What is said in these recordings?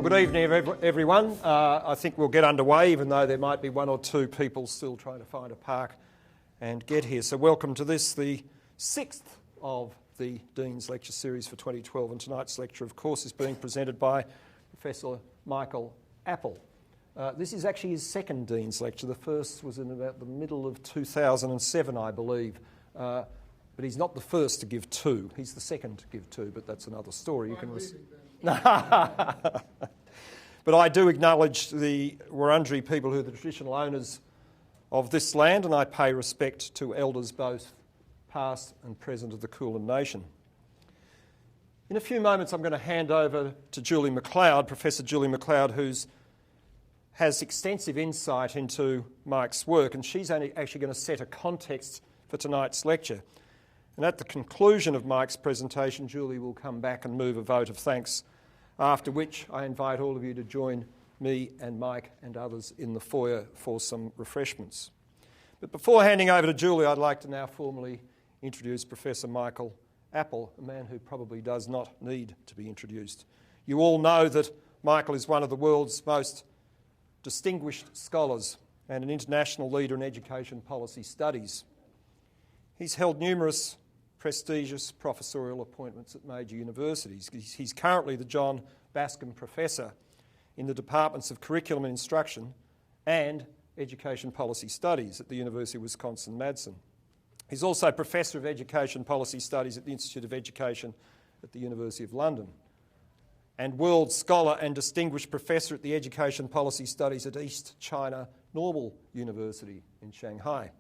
Well, good evening, everyone. I think we'll get underway, even though there might be one or two people still trying to find a park and get here. So welcome to this, the sixth of the Dean's Lecture Series for 2012. And tonight's lecture, of course, is being presented by Professor Michael Appel. This is actually his second Dean's Lecture. The first was in about the middle of 2007, I believe. But he's not the first to give two. He's the second to give two, but that's another story. You can but I do acknowledge the Wurundjeri people who are the traditional owners of this land, and I pay respect to elders both past and present of the Kulin Nation. In a few moments I'm going to hand over to Julie McLeod, Professor Julie McLeod, who has extensive insight into Mike's work, and she's actually going to set a context for tonight's lecture. And at the conclusion of Mike's presentation, Julie will come back and move a vote of thanks, after which I invite all of you to join me and Mike and others in the foyer for some refreshments. But before handing over to Julie, I'd like to now formally introduce Professor Michael Appel, a man who probably does not need to be introduced. You all know that Michael is one of the world's most distinguished scholars and an international leader in education policy studies. He's held numerous prestigious professorial appointments at major universities. He's currently the John Bascom Professor in the Departments of Curriculum and Instruction and Education Policy Studies at the University of Wisconsin-Madison. He's also Professor of Education Policy Studies at the Institute of Education at the University of London and World Scholar and Distinguished Professor at the Education Policy Studies at East China Normal University in Shanghai.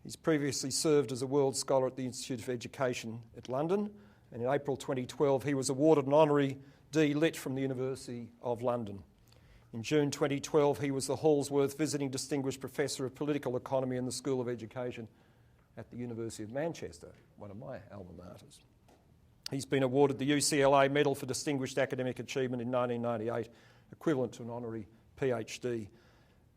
He's previously served as a World Scholar at the Institute of Education at London, and in April 2012 he was awarded an honorary D. Lit from the University of London. In June 2012 he was the Halsworth Visiting Distinguished Professor of Political Economy in the School of Education at the University of Manchester, one of my alma maters. He's been awarded the UCLA Medal for Distinguished Academic Achievement in 1998, equivalent to an honorary PhD.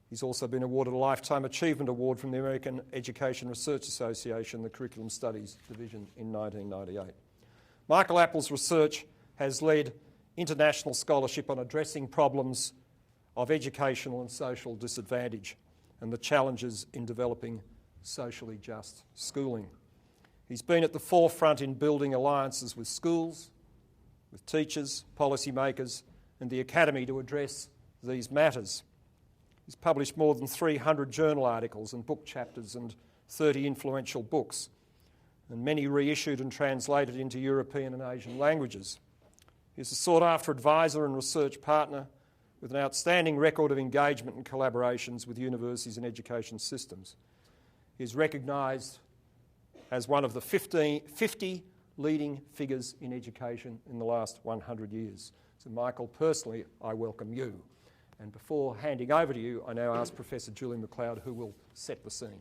He's also been awarded a Lifetime Achievement Award from the American Education Research Association, the Curriculum Studies Division, in 1998. Michael Appel's research has led international scholarship on addressing problems of educational and social disadvantage and the challenges in developing socially just schooling. He's been at the forefront in building alliances with schools, with teachers, policymakers, and the academy to address these matters. He's published more than 300 journal articles and book chapters and 30 influential books, and many reissued and translated into European and Asian languages. He's a sought-after advisor and research partner with an outstanding record of engagement and collaborations with universities and education systems. He's recognised as one of the 50 leading figures in education in the last 100 years. So Michael, personally, I welcome you. And before handing over to you, I now ask Professor Julie McLeod, who will set the scene.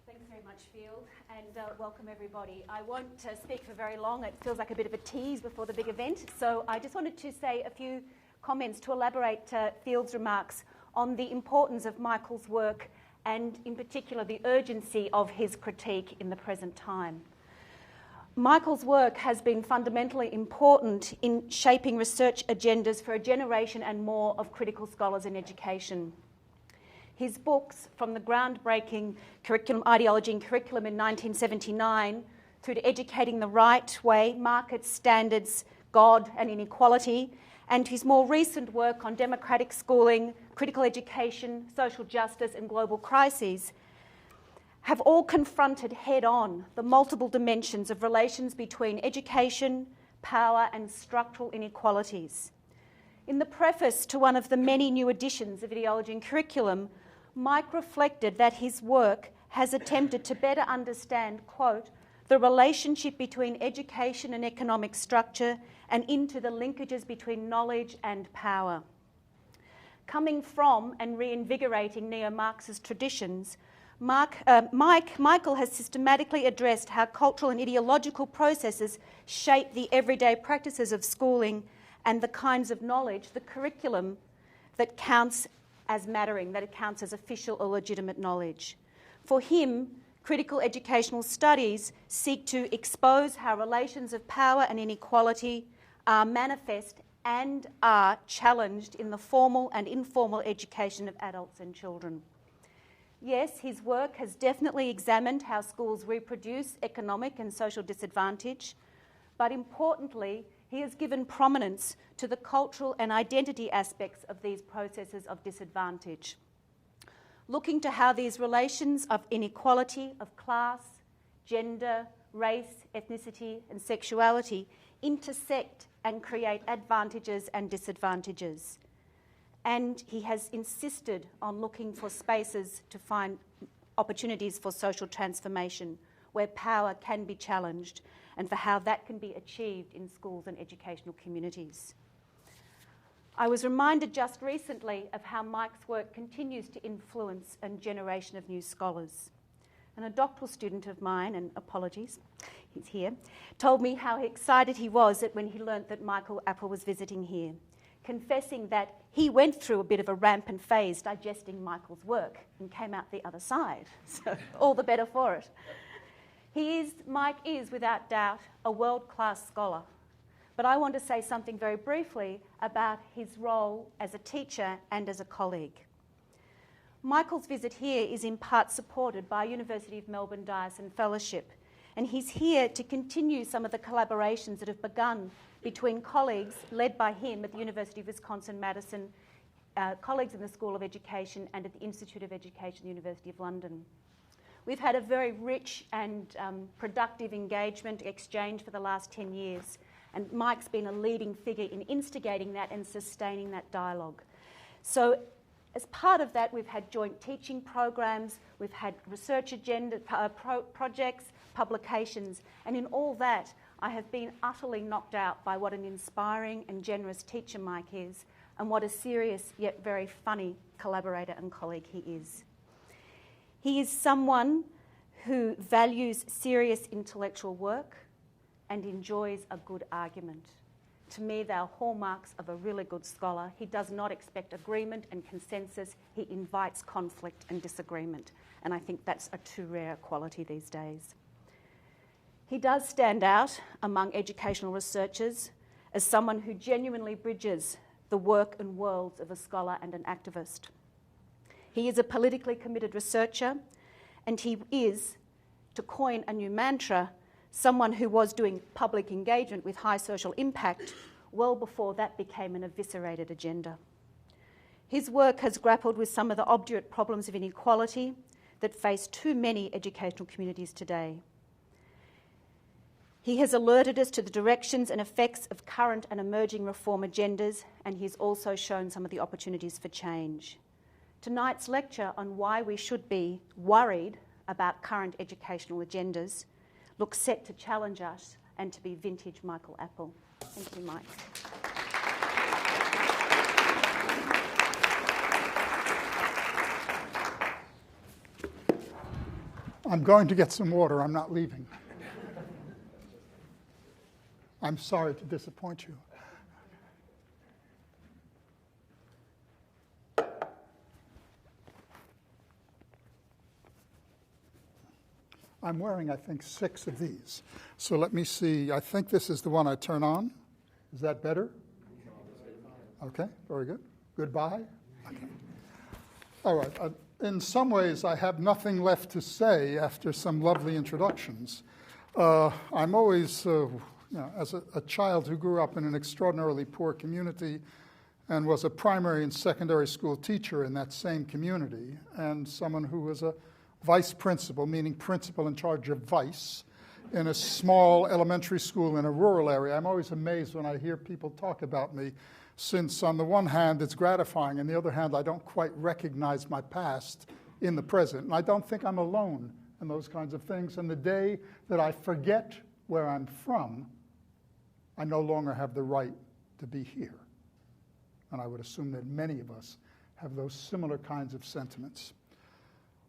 Thanks very much, Field, and welcome everybody. I won't speak for very long. It feels like a bit of a tease before the big event. So I just wanted to say a few comments to elaborate Field's remarks on the importance of Michael's work and in particular the urgency of his critique in the present time. Michael's work has been fundamentally important in shaping research agendas for a generation and more of critical scholars in education. His books, from the groundbreaking Curriculum, Ideology and Curriculum in 1979 through to Educating the Right Way, Market Standards, God and Inequality, and his more recent work on democratic schooling, critical education, social justice and global crises, have all confronted head-on the multiple dimensions of relations between education, power and structural inequalities. In the preface to one of the many new editions of Ideology and Curriculum, Mike reflected that his work has attempted to better understand, quote, the relationship between education and economic structure and into the linkages between knowledge and power. Coming from and reinvigorating neo-Marxist traditions, Michael has systematically addressed how cultural and ideological processes shape the everyday practices of schooling and the kinds of knowledge, the curriculum that counts as mattering, that it counts as official or legitimate knowledge. For him, critical educational studies seek to expose how relations of power and inequality are manifest and are challenged in the formal and informal education of adults and children. Yes, his work has definitely examined how schools reproduce economic and social disadvantage, but importantly, he has given prominence to the cultural and identity aspects of these processes of disadvantage, looking to how these relations of inequality of class, gender, race, ethnicity, and sexuality intersect and create advantages and disadvantages. And he has insisted on looking for spaces to find opportunities for social transformation where power can be challenged and for how that can be achieved in schools and educational communities. I was reminded just recently of how Mike's work continues to influence a generation of new scholars. And a doctoral student of mine, and apologies, he's here, told me how excited he was when he learnt that Michael Appel was visiting here, confessing that he went through a bit of a rampant phase digesting Michael's work and came out the other side. So all the better for it. Mike is, without doubt, a world-class scholar. But I want to say something very briefly about his role as a teacher and as a colleague. Michael's visit here is in part supported by University of Melbourne Diocesan Fellowship, and he's here to continue some of the collaborations that have begun between colleagues led by him at the University of Wisconsin-Madison, colleagues in the School of Education and at the Institute of Education, the University of London. We've had a very rich and productive engagement exchange for the last 10 years, and Mike's been a leading figure in instigating that and sustaining that dialogue. So as part of that, we've had joint teaching programs, we've had research agenda projects, publications, and in all that, I have been utterly knocked out by what an inspiring and generous teacher Mike is, and what a serious yet very funny collaborator and colleague he is. He is someone who values serious intellectual work and enjoys a good argument. To me, they are hallmarks of a really good scholar. He does not expect agreement and consensus. He invites conflict and disagreement. And I think that's a too rare a quality these days. He does stand out among educational researchers as someone who genuinely bridges the work and worlds of a scholar and an activist. He is a politically committed researcher, and he is, to coin a new mantra, someone who was doing public engagement with high social impact well before that became an eviscerated agenda. His work has grappled with some of the obdurate problems of inequality that face too many educational communities today. He has alerted us to the directions and effects of current and emerging reform agendas, and he's also shown some of the opportunities for change. Tonight's lecture on why we should be worried about current educational agendas looks set to challenge us and to be vintage Michael Appel. Thank you, Mike. I'm going to get some water. I'm not leaving. I'm sorry to disappoint you. I'm wearing, I think, 6 of these. So let me see. I think this is the one I turn on. Is that better? Okay, very good. Goodbye. Okay. All right. In some ways, I have nothing left to say after some lovely introductions. I'm always, as a child who grew up in an extraordinarily poor community and was a primary and secondary school teacher in that same community, and someone who was a vice principal, meaning principal in charge of vice, in a small elementary school in a rural area. I'm always amazed when I hear people talk about me, since on the one hand it's gratifying, and the other hand I don't quite recognize my past in the present. And I don't think I'm alone in those kinds of things. And the day that I forget where I'm from, I no longer have the right to be here. And I would assume that many of us have those similar kinds of sentiments.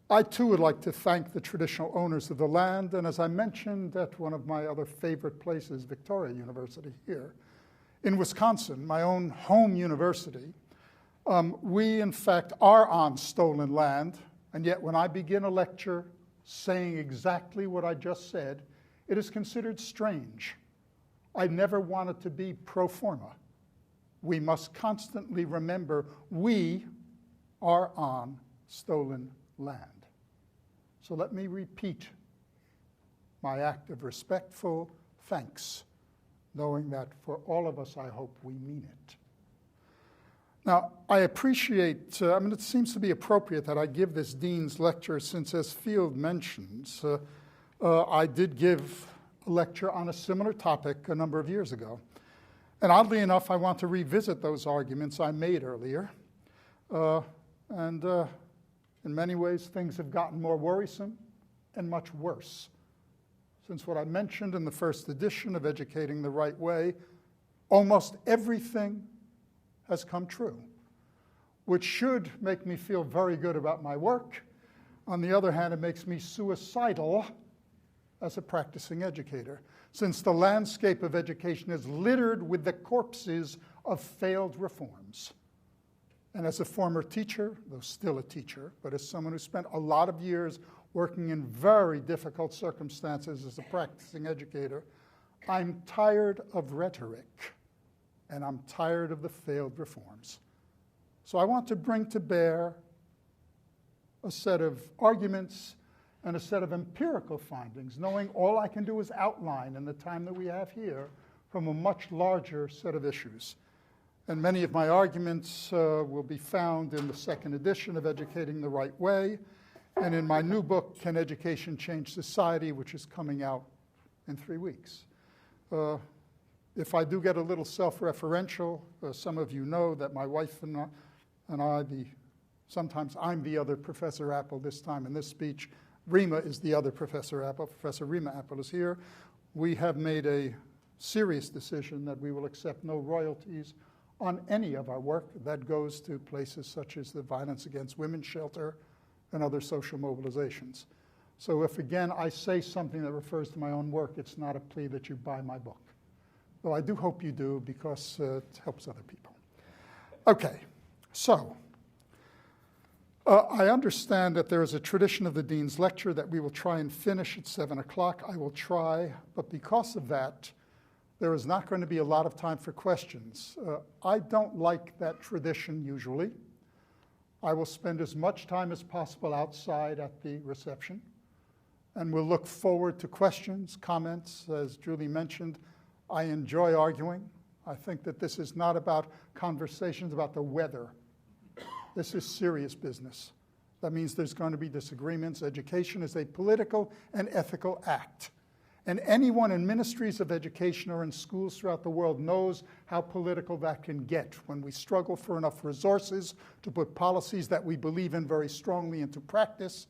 I, too, would like to thank the traditional owners of the land, and as I mentioned at one of my other favorite places, Victoria University here, in Wisconsin, my own home university, we, in fact, are on stolen land, and yet when I begin a lecture saying exactly what I just said, it is considered strange. I never wanted to be pro forma. We must constantly remember we are on stolen land. So let me repeat my act of respectful thanks, knowing that for all of us, I hope we mean it. Now, I appreciate, it seems to be appropriate that I give this Dean's lecture since, as Field mentions, I did give a lecture on a similar topic a number of years ago. And oddly enough, I want to revisit those arguments I made earlier. In many ways, things have gotten more worrisome and much worse. Since what I mentioned in the first edition of Educating the Right Way, almost everything has come true, which should make me feel very good about my work. On the other hand, it makes me suicidal as a practicing educator, since the landscape of education is littered with the corpses of failed reforms. And as a former teacher, though still a teacher, but as someone who spent a lot of years working in very difficult circumstances as a practicing educator, I'm tired of rhetoric, and I'm tired of the failed reforms. So I want to bring to bear a set of arguments and a set of empirical findings, knowing all I can do is outline in the time that we have here from a much larger set of issues. And many of my arguments will be found in the second edition of Educating the Right Way, and in my new book, Can Education Change Society, which is coming out in 3 weeks. If I do get a little self-referential, some of you know that my wife and I, sometimes I'm the other Professor Appel this time in this speech. Rima is the other Professor Appel. Professor Rima Appel is here. We have made a serious decision that we will accept no royalties on any of our work that goes to places such as the Violence Against Women Shelter and other social mobilizations. So if, again, I say something that refers to my own work, it's not a plea that you buy my book. Though I do hope you do, because it helps other people. Okay, so I understand that there is a tradition of the Dean's lecture that we will try and finish at 7 o'clock. I will try, but because of that, there is not going to be a lot of time for questions. I don't like that tradition usually. I will spend as much time as possible outside at the reception, and we'll look forward to questions, comments. As Julie mentioned, I enjoy arguing. I think that this is not about conversations about the weather. This is serious business. That means there's going to be disagreements. Education is a political and ethical act. And anyone in ministries of education or in schools throughout the world knows how political that can get when we struggle for enough resources to put policies that we believe in very strongly into practice.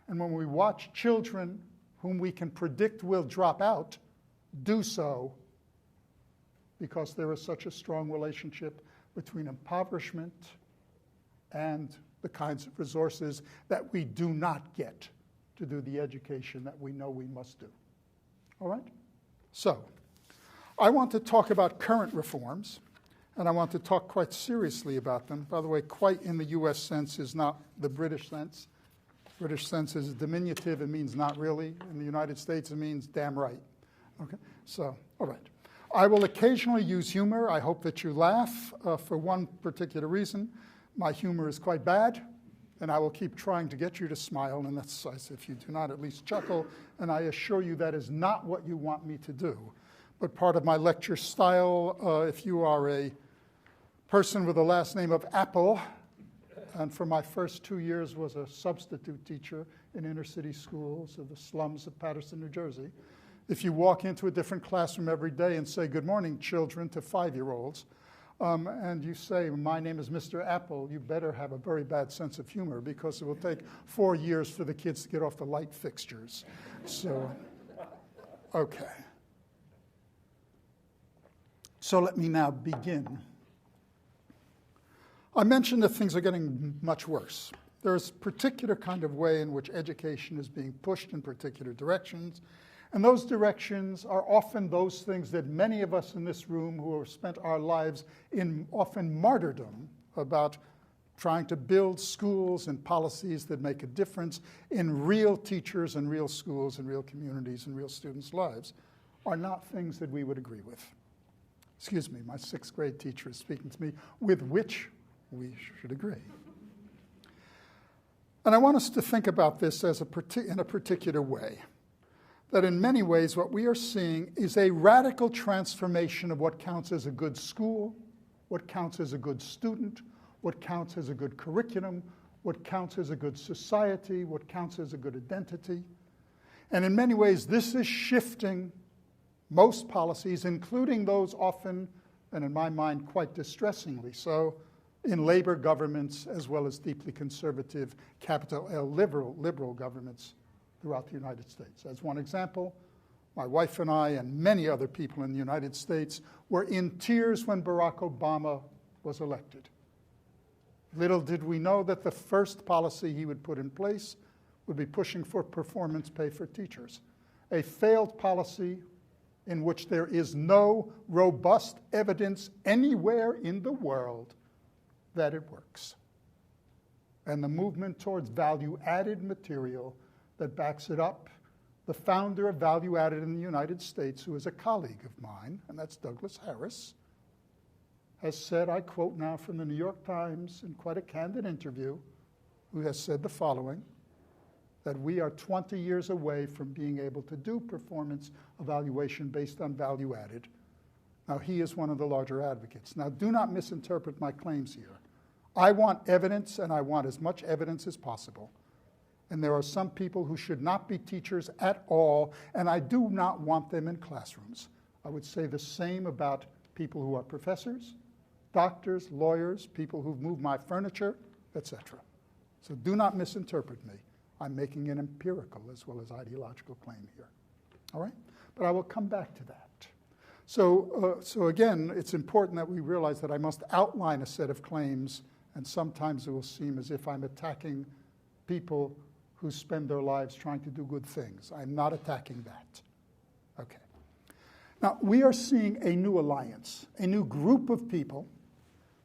And when we watch children whom we can predict will drop out do so because there is such a strong relationship between impoverishment and the kinds of resources that we do not get to do the education that we know we must do. All right? So, I want to talk about current reforms, and I want to talk quite seriously about them. By the way, quite in the US sense is not the British sense. British sense is diminutive, it means not really. In the United States, it means damn right. Okay? So, all right. I will occasionally use humor. I hope that you laugh for one particular reason. My humor is quite bad, and I will keep trying to get you to smile, and that's if you do not at least chuckle, and I assure you that is not what you want me to do. But part of my lecture style, if you are a person with the last name of Appel, and for my first 2 years was a substitute teacher in inner city schools of the slums of Paterson, New Jersey, if you walk into a different classroom every day and say, "Good morning, children," to 5-year-olds, and you say, "My name is Mr. Appel," you better have a very bad sense of humor, because it will take 4 years for the kids to get off the light fixtures. So, okay. So let me now begin. I mentioned that things are getting much worse. There's a particular kind of way in which education is being pushed in particular directions, and those directions are often those things that many of us in this room who have spent our lives in often martyrdom about trying to build schools and policies that make a difference in real teachers and real schools and real communities and real students' lives are not things that we would agree with. Excuse me, my 6th grade teacher is speaking to me, with which we should agree. And I want us to think about this as in a particular way, that in many ways what we are seeing is a radical transformation of what counts as a good school, what counts as a good student, what counts as a good curriculum, what counts as a good society, what counts as a good identity. And in many ways, this is shifting most policies, including those often, and in my mind, quite distressingly so, in labor governments as well as deeply conservative, capital L, liberal governments throughout the United States. As one example, my wife and I and many other people in the United States were in tears when Barack Obama was elected. Little did we know that the first policy he would put in place would be pushing for performance pay for teachers, a failed policy in which there is no robust evidence anywhere in the world that it works. And the movement towards value-added material that backs it up, the founder of Value Added in the United States, who is a colleague of mine, and that's Douglas Harris, has said, I quote now from the New York Times in quite a candid interview, who has said the following, that we are 20 years away from being able to do performance evaluation based on value added. Now, he is one of the larger advocates. Now, do not misinterpret my claims here. I want evidence, and I want as much evidence as possible. And there are some people who should not be teachers at all, and I do not want them in classrooms. I would say the same about people who are professors, doctors, lawyers, people who've moved my furniture, etc. So do not misinterpret me. I'm making an empirical as well as ideological claim here. All right? But I will come back to that. So again, it's important that we realize that I must outline a set of claims, and sometimes it will seem as if I'm attacking people who spend their lives trying to do good things. I'm not attacking that. Okay. Now, we are seeing a new alliance, a new group of people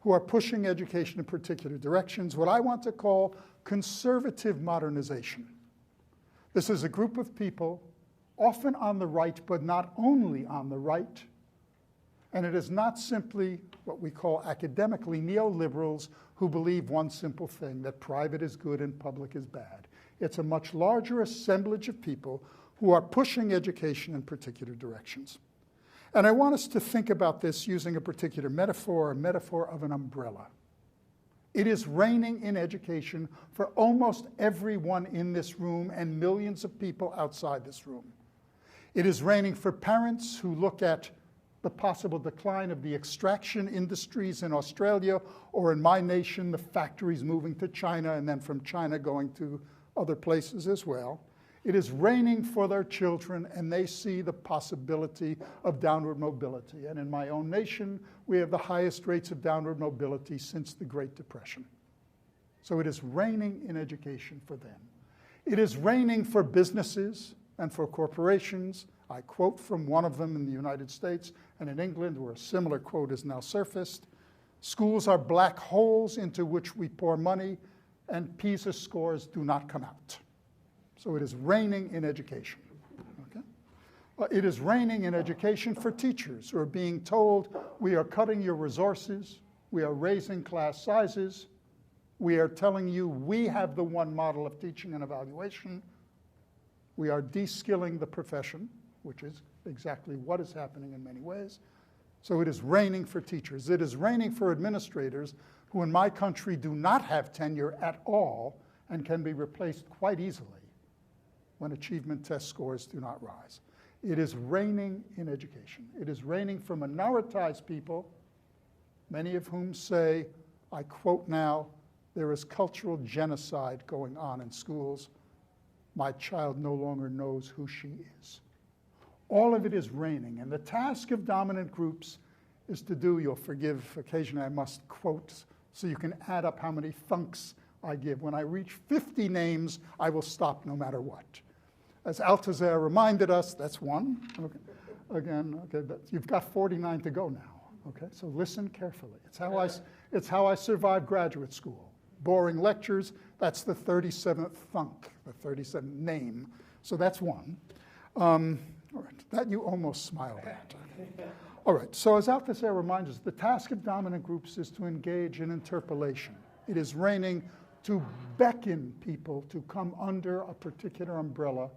who are pushing education in particular directions, what I want to call conservative modernization. This is a group of people, often on the right, but not only on the right, and it is not simply what we call academically neoliberals who believe one simple thing, that private is good and public is bad. It's a much larger assemblage of people who are pushing education in particular directions. And I want us to think about this using a particular metaphor, a metaphor of an umbrella. It is raining in education for almost everyone in this room and millions of people outside this room. It is raining for parents who look at the possible decline of the extraction industries in Australia, or in my nation, the factories moving to China and then from China going to other places as well. It is raining for their children, and they see the possibility of downward mobility. And in my own nation, we have the highest rates of downward mobility since the Great Depression. So it is raining in education for them. It is raining for businesses and for corporations. I quote from one of them in the United States and in England, where a similar quote has now surfaced. Schools are black holes into which we pour money, and PISA scores do not come out. So it is raining in education. Okay? It is raining in education for teachers who are being told, we are cutting your resources, we are raising class sizes, we are telling you we have the one model of teaching and evaluation, we are de-skilling the profession, which is exactly what is happening in many ways. So it is raining for teachers. It is raining for administrators who in my country do not have tenure at all and can be replaced quite easily when achievement test scores do not rise. It is raining in education. It is raining for minoritized people, many of whom say, I quote now, there is cultural genocide going on in schools. My child no longer knows who she is. All of it is raining, and the task of dominant groups is to do, you'll forgive, occasionally I must quote, so you can add up how many thunks I give. When I reach 50 names, I will stop no matter what. As Althusser reminded us, that's one. Okay. Again, okay, you've got 49 to go now. Okay, so listen carefully. It's how I survived graduate school. Boring lectures, that's the 37th thunk, the 37th name. So that's one. All right, That you almost smiled at. All right, so as Althusser reminds us, the task of dominant groups is to engage in interpellation. It is reigning to beckon people to come under a particular umbrella.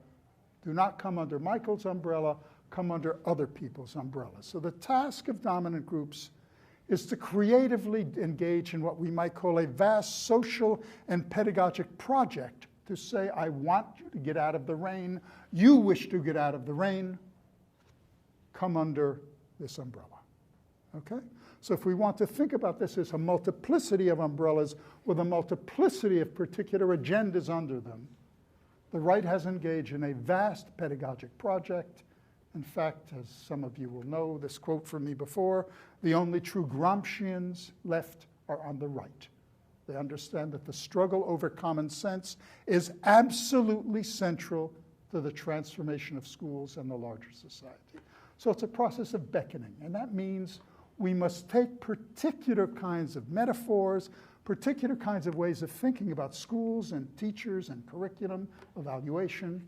Do not come under Michael's umbrella, come under other people's umbrellas. So the task of dominant groups is to creatively engage in what we might call a vast social and pedagogic project to say, I want you to get out of the rain, you wish to get out of the rain, come under this umbrella. Okay? So if we want to think about this as a multiplicity of umbrellas with a multiplicity of particular agendas under them, the right has engaged in a vast pedagogic project. In fact, as some of you will know, this quote from me before, the only true Gramscians left are on the right. They understand that the struggle over common sense is absolutely central to the transformation of schools and the larger society. So it's a process of beckoning, and that means we must take particular kinds of metaphors, particular kinds of ways of thinking about schools and teachers and curriculum, evaluation,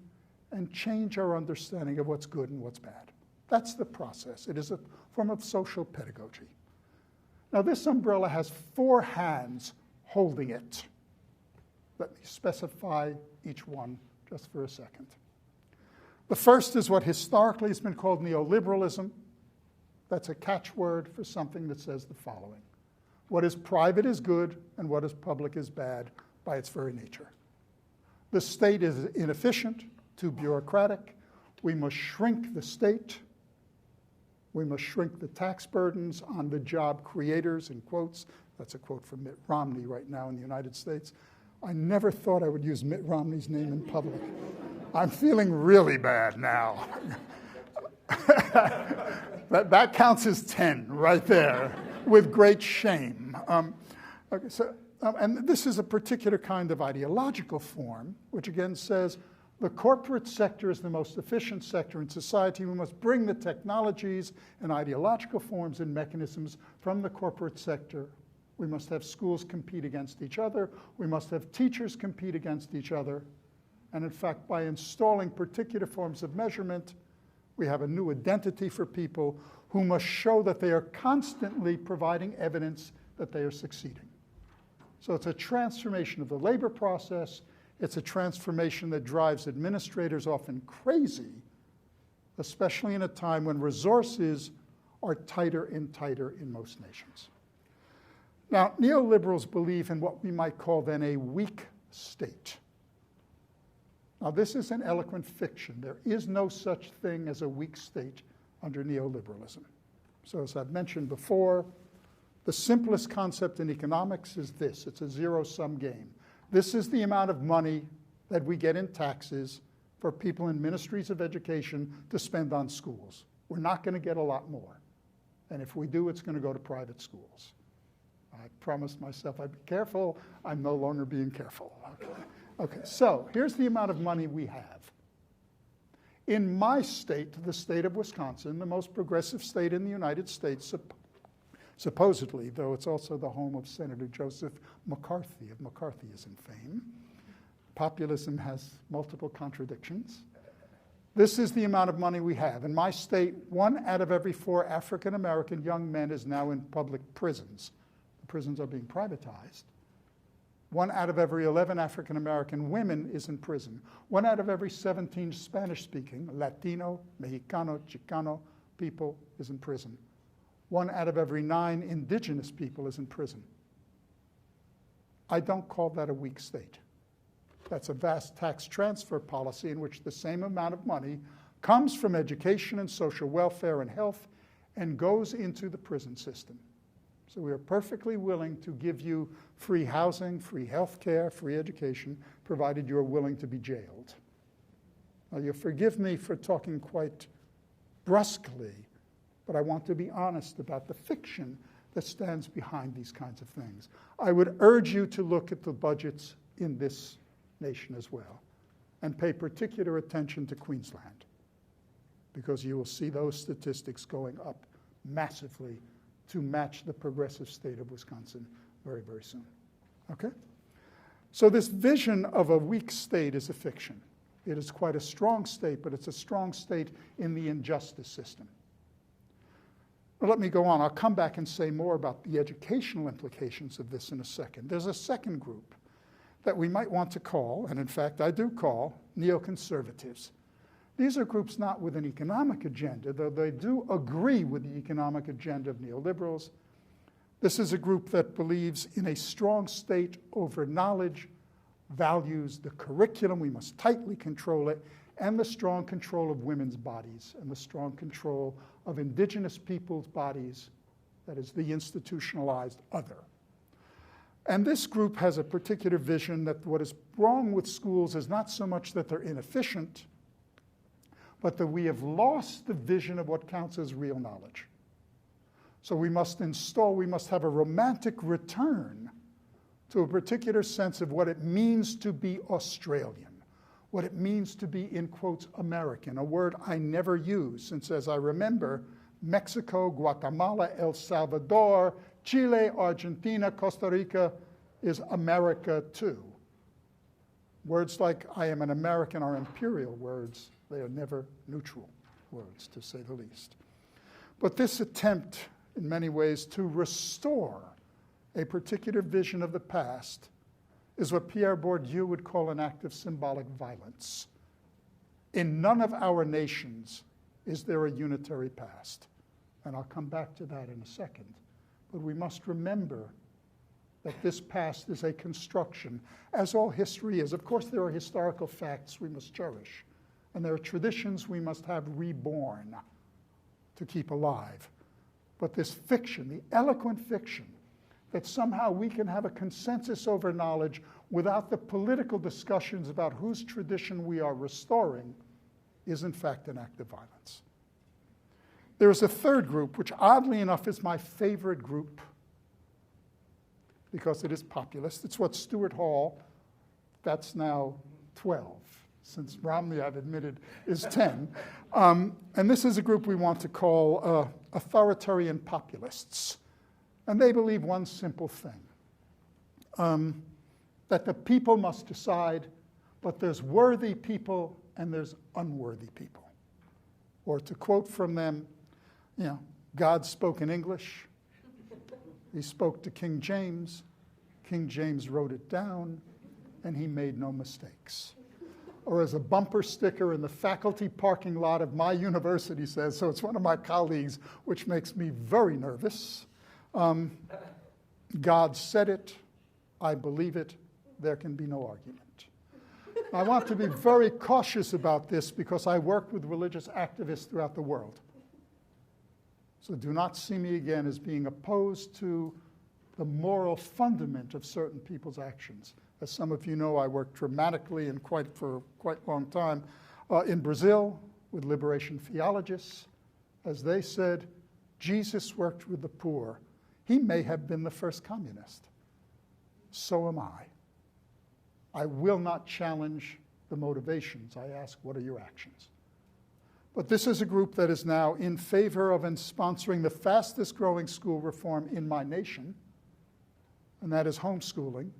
and change our understanding of what's good and what's bad. That's the process. It is a form of social pedagogy. Now, this umbrella has 4 hands holding it. Let me specify each one just for a second. The first is what historically has been called neoliberalism. That's a catchword for something that says the following. What is private is good, and what is public is bad by its very nature. The state is inefficient, too bureaucratic. We must shrink the state. We must shrink the tax burdens on the job creators, in quotes. That's a quote from Mitt Romney right now in the United States. I never thought I would use Mitt Romney's name in public. I'm feeling really bad now. That counts as 10 right there, with great shame. And this is a particular kind of ideological form, which again says the corporate sector is the most efficient sector in society. We must bring the technologies and ideological forms and mechanisms from the corporate sector. We must have schools compete against each other. We must have teachers compete against each other. And in fact, by installing particular forms of measurement, we have a new identity for people who must show that they are constantly providing evidence that they are succeeding. So it's a transformation of the labor process. It's a transformation that drives administrators often crazy, especially in a time when resources are tighter and tighter in most nations. Now, neoliberals believe in what we might call then a weak state. Now, this is an eloquent fiction. There is no such thing as a weak state under neoliberalism. So as I've mentioned before, the simplest concept in economics is this. It's a zero-sum game. This is the amount of money that we get in taxes for people in ministries of education to spend on schools. We're not going to get a lot more. And if we do, it's going to go to private schools. I promised myself I'd be careful. I'm no longer being careful. Okay, so here's the amount of money we have. In my state, the state of Wisconsin, the most progressive state in the United States, supposedly, though it's also the home of Senator Joseph McCarthy of McCarthyism fame. Populism has multiple contradictions. This is the amount of money we have. In my state, 1 out of every 4 African-American young men is now in public prisons. The prisons are being privatized. 1 out of every 11 African-American women is in prison. 1 out of every 17 Spanish-speaking, Latino, Mexicano, Chicano people is in prison. 1 out of every 9 indigenous people is in prison. I don't call that a weak state. That's a vast tax transfer policy in which the same amount of money comes from education and social welfare and health and goes into the prison system. So we are perfectly willing to give you free housing, free health care, free education, provided you're willing to be jailed. Now, you'll forgive me for talking quite brusquely, but I want to be honest about the fiction that stands behind these kinds of things. I would urge you to look at the budgets in this nation as well and pay particular attention to Queensland, because you will see those statistics going up massively to match the progressive state of Wisconsin very, very soon. Okay? So this vision of a weak state is a fiction. It is quite a strong state, but it's a strong state in the injustice system. But let me go on. I'll come back and say more about the educational implications of this in a second. There's a second group that we might want to call, and in fact I do call, neoconservatives. These are groups not with an economic agenda, though they do agree with the economic agenda of neoliberals. This is a group that believes in a strong state over knowledge, values the curriculum, we must tightly control it, and the strong control of women's bodies and the strong control of indigenous people's bodies, that is the institutionalized other. And this group has a particular vision that what is wrong with schools is not so much that they're inefficient, but that we have lost the vision of what counts as real knowledge. So we must have a romantic return to a particular sense of what it means to be Australian, what it means to be, in quotes, American, a word I never use, since as I remember, Mexico, Guatemala, El Salvador, Chile, Argentina, Costa Rica is America too. Words like I am an American are imperial words. They are never neutral words, to say the least. But this attempt, in many ways, to restore a particular vision of the past is what Pierre Bourdieu would call an act of symbolic violence. In none of our nations is there a unitary past. And I'll come back to that in a second. But we must remember that this past is a construction, as all history is. Of course, there are historical facts we must cherish, and there are traditions we must have reborn to keep alive. But this fiction, the eloquent fiction, that somehow we can have a consensus over knowledge without the political discussions about whose tradition we are restoring, is in fact an act of violence. There is a third group, which oddly enough is my favorite group, because it is populist. It's what Stuart Hall, that's now 12, since Romney, I've admitted, is 10. And this is a group we want to call authoritarian populists. And they believe one simple thing, that the people must decide, but there's worthy people and there's unworthy people. Or to quote from them, God spoke in English. He spoke to King James. King James wrote it down, and he made no mistakes. Or as a bumper sticker in the faculty parking lot of my university says, so it's one of my colleagues, which makes me very nervous. God said it, I believe it, there can be no argument. I want to be very cautious about this because I work with religious activists throughout the world. So do not see me again as being opposed to the moral fundament of certain people's actions. As some of you know, I worked dramatically and for a quite long time in Brazil with liberation theologists. As they said, Jesus worked with the poor. He may have been the first communist. So am I. I will not challenge the motivations. I ask, what are your actions? But this is a group that is now in favor of and sponsoring the fastest growing school reform in my nation, and that is homeschooling.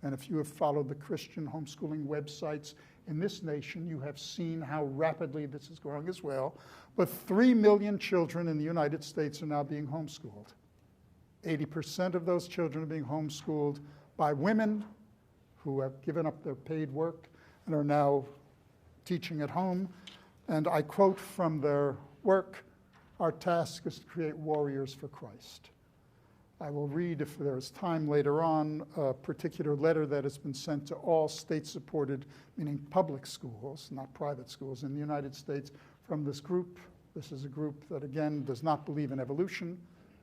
And if you have followed the Christian homeschooling websites in this nation, you have seen how rapidly this is growing as well. But 3 million children in the United States are now being homeschooled. 80% of those children are being homeschooled by women who have given up their paid work and are now teaching at home. And I quote from their work, our task is to create warriors for Christ. I will read, if there is time later on, a particular letter that has been sent to all state-supported, meaning public schools, not private schools, in the United States from this group. This is a group that, again, does not believe in evolution.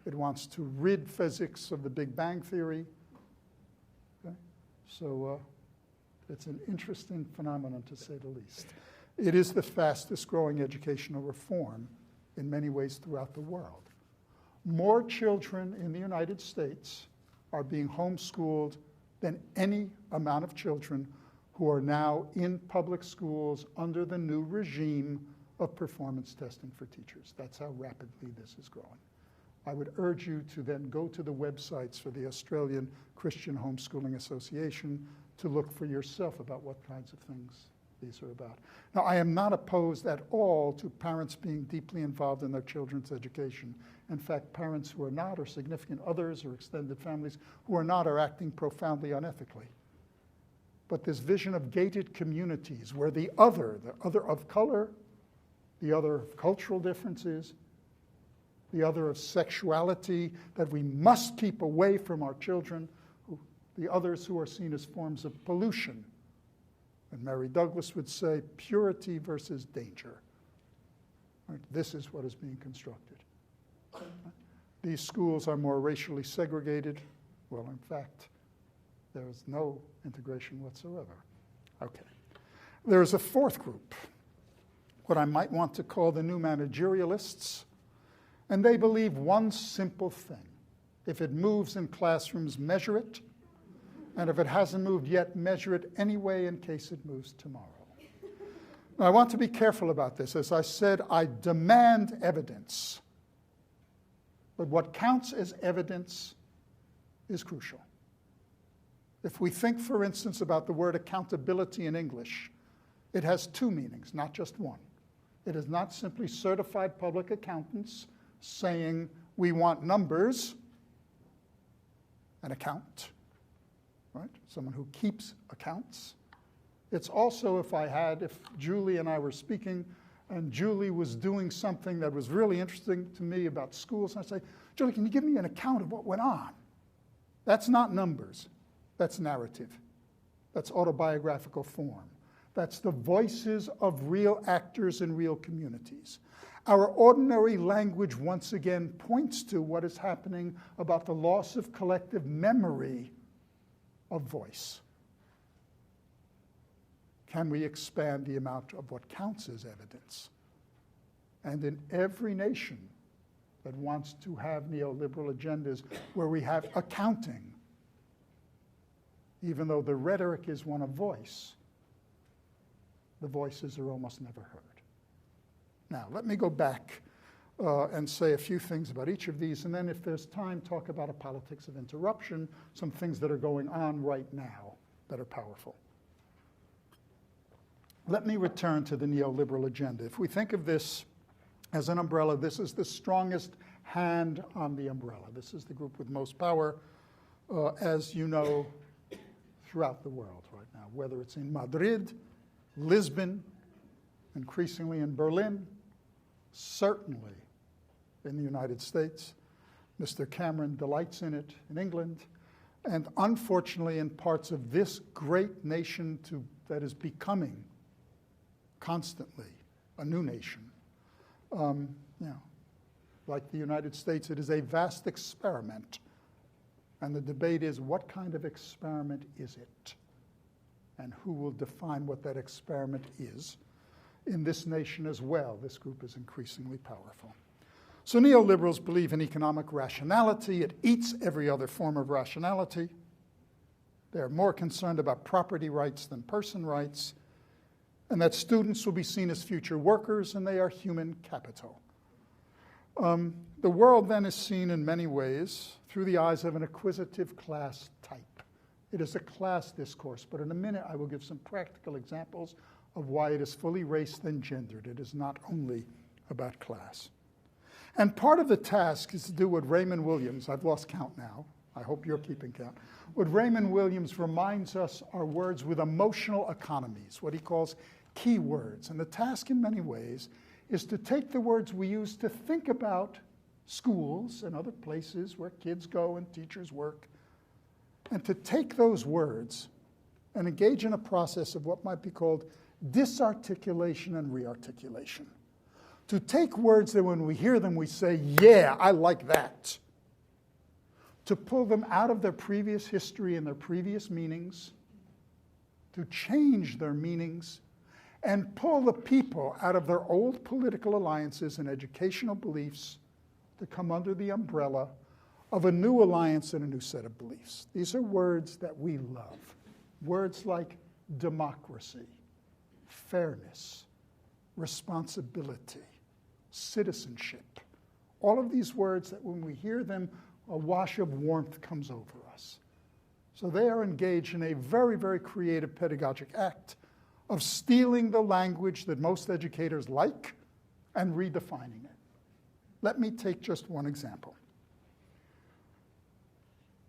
It wants to rid physics of the Big Bang Theory. Okay? So it's an interesting phenomenon, to say the least. It is the fastest growing educational reform in many ways throughout the world. More children in the United States are being homeschooled than any amount of children who are now in public schools under the new regime of performance testing for teachers. That's how rapidly this is growing. I would urge you to then go to the websites for the Australian Christian Homeschooling Association to look for yourself about what kinds of things these are about. Now, I am not opposed at all to parents being deeply involved in their children's education. In fact, parents who are not, or significant others, or extended families who are not, are acting profoundly unethically. But this vision of gated communities where the other of color, the other of cultural differences, the other of sexuality, that we must keep away from our children, the others who are seen as forms of pollution. And Mary Douglas would say, purity versus danger. Right? This is what is being constructed. These schools are more racially segregated. Well, in fact, there is no integration whatsoever. Okay. There is a fourth group, what I might want to call the new managerialists, and they believe one simple thing. If it moves in classrooms, measure it, and if it hasn't moved yet, measure it anyway in case it moves tomorrow. Now, I want to be careful about this. As I said, I demand evidence. But what counts as evidence is crucial. If we think, for instance, about the word accountability in English, it has two meanings, not just one. It is not simply certified public accountants saying we want numbers, an account, right? Someone who keeps accounts. It's also if Julie and I were speaking and Julie was doing something that was really interesting to me about schools, and I'd say, Julie, can you give me an account of what went on? That's not numbers. That's narrative. That's autobiographical form. That's the voices of real actors in real communities. Our ordinary language, once again, points to what is happening about the loss of collective memory of voice. Can we expand the amount of what counts as evidence? And in every nation that wants to have neoliberal agendas where we have accounting, even though the rhetoric is one of voice, the voices are almost never heard. Now, let me go back and say a few things about each of these, and then if there's time, talk about a politics of interruption, some things that are going on right now that are powerful. Let me return to the neoliberal agenda. If we think of this as an umbrella, this is the strongest hand on the umbrella. This is the group with most power, as you know, throughout the world right now, whether it's in Madrid, Lisbon, increasingly in Berlin, certainly in the United States. Mr. Cameron delights in it in England, and unfortunately in parts of this great nation that is becoming constantly a new nation. Like the United States, it is a vast experiment. And the debate is, what kind of experiment is it? And who will define what that experiment is? In this nation as well, this group is increasingly powerful. So neoliberals believe in economic rationality. It eats every other form of rationality. They're more concerned about property rights than person rights, and that students will be seen as future workers, and they are human capital. The world then is seen in many ways through the eyes of an acquisitive class type. It is a class discourse, but in a minute I will give some practical examples of why it is fully raced and gendered. It is not only about class. And part of the task is to do what Raymond Williams, I've lost count now, I hope you're keeping count, what Raymond Williams reminds us are words with emotional economies, what he calls key words. And the task in many ways is to take the words we use to think about schools and other places where kids go and teachers work, and to take those words and engage in a process of what might be called disarticulation and rearticulation. To take words that when we hear them we say, yeah, I like that. To pull them out of their previous history and their previous meanings, to change their meanings, and pull the people out of their old political alliances and educational beliefs to come under the umbrella of a new alliance and a new set of beliefs. These are words that we love. Words like democracy, fairness, responsibility, citizenship. All of these words that when we hear them, a wash of warmth comes over us. So they are engaged in a very, very creative pedagogic act of stealing the language that most educators like and redefining it. Let me take just one example.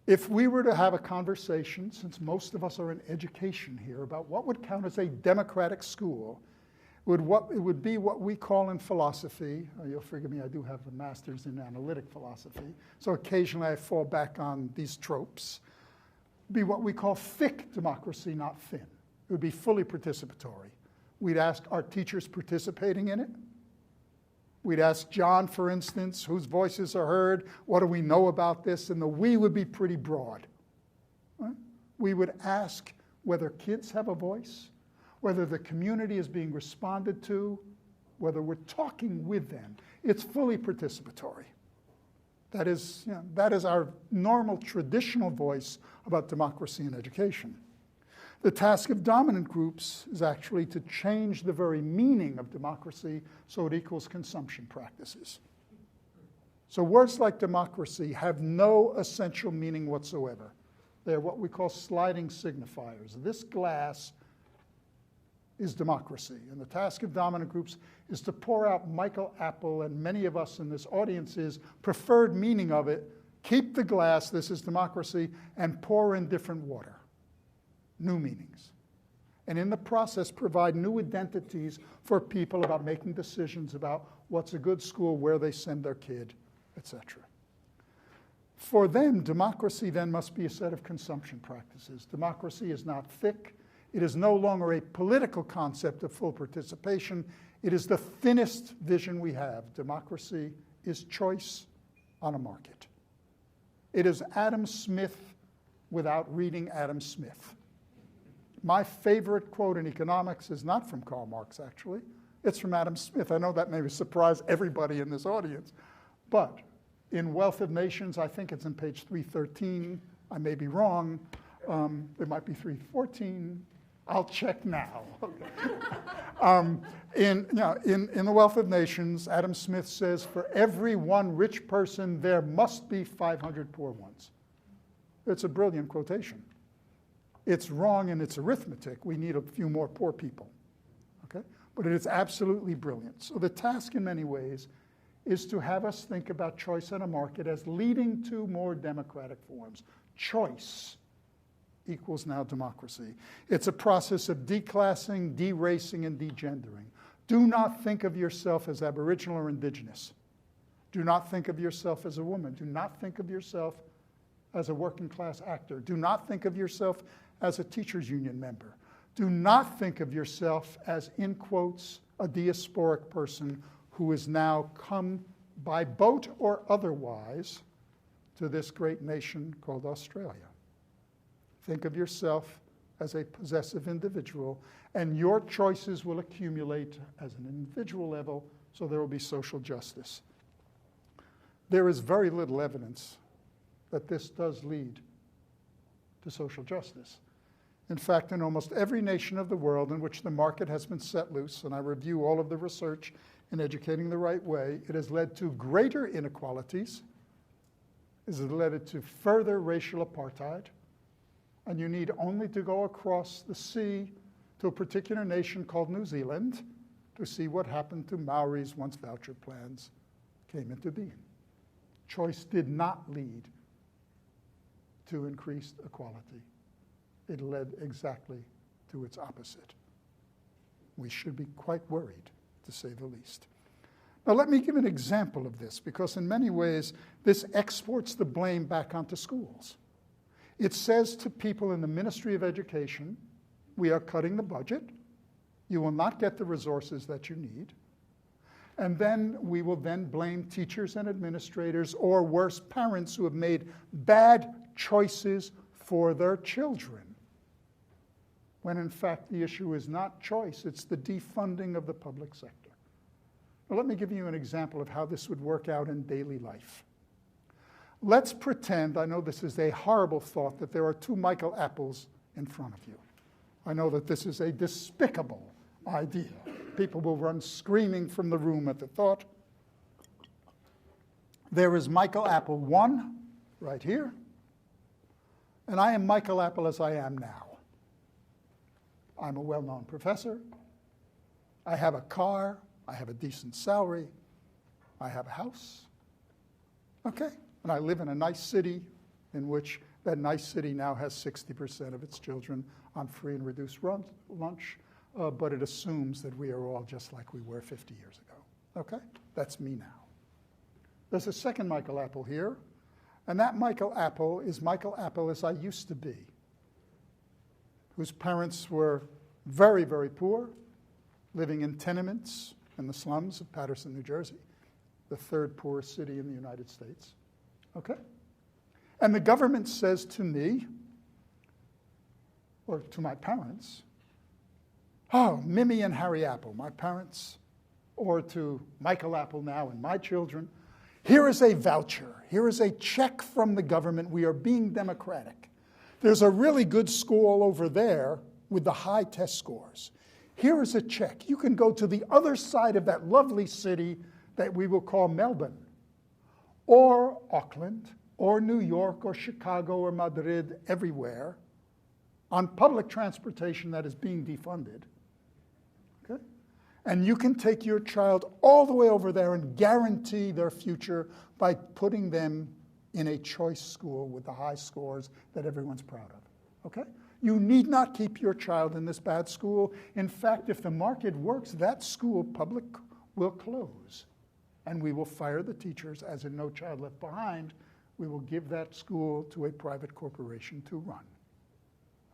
If we were to have a conversation, since most of us are in education here, about what would count as a democratic school, it would be what we call in philosophy, you'll forgive me, I do have a master's in analytic philosophy, so occasionally I fall back on these tropes, be what we call thick democracy, not thin. It would be fully participatory. We'd ask, are teachers participating in it? We'd ask John, for instance, whose voices are heard, what do we know about this? And the we would be pretty broad. Right? We would ask whether kids have a voice, whether the community is being responded to, whether we're talking with them. It's fully participatory. That is our normal, traditional voice about democracy in education. The task of dominant groups is actually to change the very meaning of democracy so it equals consumption practices. So words like democracy have no essential meaning whatsoever. They're what we call sliding signifiers. This glass is democracy. And the task of dominant groups is to pour out Michael Appel and many of us in this audience's preferred meaning of it, keep the glass, this is democracy, and pour in different water. New meanings. And in the process, provide new identities for people about making decisions about what's a good school, where they send their kid, etc. For them, democracy then must be a set of consumption practices. Democracy is not thick. It is no longer a political concept of full participation. It is the thinnest vision we have. Democracy is choice on a market. It is Adam Smith without reading Adam Smith. My favorite quote in economics is not from Karl Marx, actually. It's from Adam Smith. I know that may surprise everybody in this audience. But in Wealth of Nations, I think it's on page 313. I may be wrong. It might be 314. I'll check now. In the Wealth of Nations, Adam Smith says, for every one rich person, there must be 500 poor ones. It's a brilliant quotation. It's wrong in its arithmetic. We need a few more poor people. Okay? But it is absolutely brilliant. So the task in many ways is to have us think about choice in a market as leading to more democratic forms. Choice equals now democracy. It's a process of declassing, deracing, and degendering. Do not think of yourself as Aboriginal or Indigenous. Do not think of yourself as a woman. Do not think of yourself as a working class actor. Do not think of yourself as a teachers union member. Do not think of yourself as, in quotes, a diasporic person who has now come by boat or otherwise to this great nation called Australia. Think of yourself as a possessive individual, and your choices will accumulate as an individual level, so there will be social justice. There is very little evidence that this does lead to social justice. In fact, in almost every nation of the world in which the market has been set loose, and I review all of the research in Educating the Right Way, it has led to greater inequalities, it has led to further racial apartheid, and you need only to go across the sea to a particular nation called New Zealand to see what happened to Maoris once voucher plans came into being. Choice did not lead to increased equality. It led exactly to its opposite. We should be quite worried, to say the least. Now let me give an example of this, because in many ways this exports the blame back onto schools. It says to people in the Ministry of Education, we are cutting the budget, you will not get the resources that you need, and then we will then blame teachers and administrators, or worse, parents who have made bad choices for their children. When in fact the issue is not choice, it's the defunding of the public sector. Now, let me give you an example of how this would work out in daily life. Let's pretend, I know this is a horrible thought, that there are two Michael Appels in front of you. I know that this is a despicable idea. People will run screaming from the room at the thought. There is Michael Appel 1 right here, and I am Michael Appel as I am now. I'm a well-known professor. I have a car. I have a decent salary. I have a house. Okay. And I live in a nice city in which that nice city now has 60% of its children on free and reduced lunch, but it assumes that we are all just like we were 50 years ago. Okay? That's me now. There's a second Michael Appel here, and that Michael Appel is Michael Appel as I used to be, whose parents were very, very poor, living in tenements in the slums of Paterson, New Jersey, the third poorest city in the United States. Okay? And the government says to me, or to my parents, oh, Mimi and Harry Appel, my parents, or to Michael Appel now and my children, here is a voucher. Here is a check from the government. We are being democratic. There's a really good school over there with the high test scores. Here is a check. You can go to the other side of that lovely city that we will call Melbourne, or Auckland, or New York, or Chicago, or Madrid, everywhere, on public transportation that is being defunded. Okay? And you can take your child all the way over there and guarantee their future by putting them in a choice school with the high scores that everyone's proud of. Okay? You need not keep your child in this bad school. In fact, if the market works, that school, public, will close. And we will fire the teachers, as in No Child Left Behind. We will give that school to a private corporation to run.